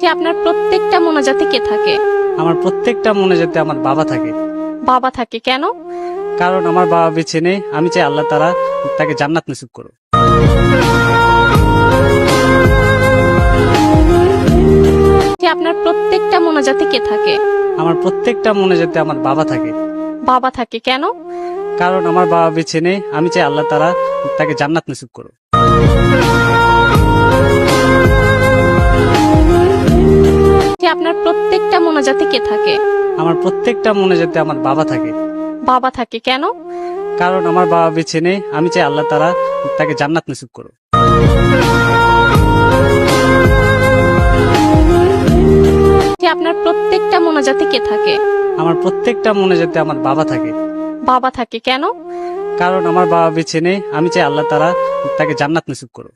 যে আপনার প্রত্যেকটা মোনাজাতে কে থাকে? আমার প্রত্যেকটা মোনাজাতে আমার বাবা থাকে। বাবা থাকে কেন? কারণ আমার বাবা বেঁচে নেই, আমি চাই আল্লাহ তাআলা তাকে জান্নাত নসিব করুক। যে আপনার প্রত্যেকটা মোনাজাতে কে থাকে? আমার প্রত্যেকটা মোনাজাতে আমার বাবা থাকে। বাবা থাকে কেন? কারণ আমার বাবা বেঁচে নেই, আমি চাই আল্লাহ তাআলা তাকে জান্নাত নসিব করুক। যে আপনার প্রত্যেকটা মোনাজাতে কে থাকে? আমার প্রত্যেকটা মোনাজাতে আমার বাবা থাকে। বাবা থাকে কেন? কারণ আমার বাবা বেঁচে নেই, আমি চাই আল্লাহ তাআলা তাকে জান্নাত নসিব করুক। যে আপনার প্রত্যেকটা মোনাজাতে কে থাকে? আমার প্রত্যেকটা মোনাজাতে আমার বাবা থাকে। বাবা থাকে কেন? কারণ আমার বাবা বেঁচে নেই, আমি চাই আল্লাহ তাআলা তাকে জান্নাত নসিব করুক।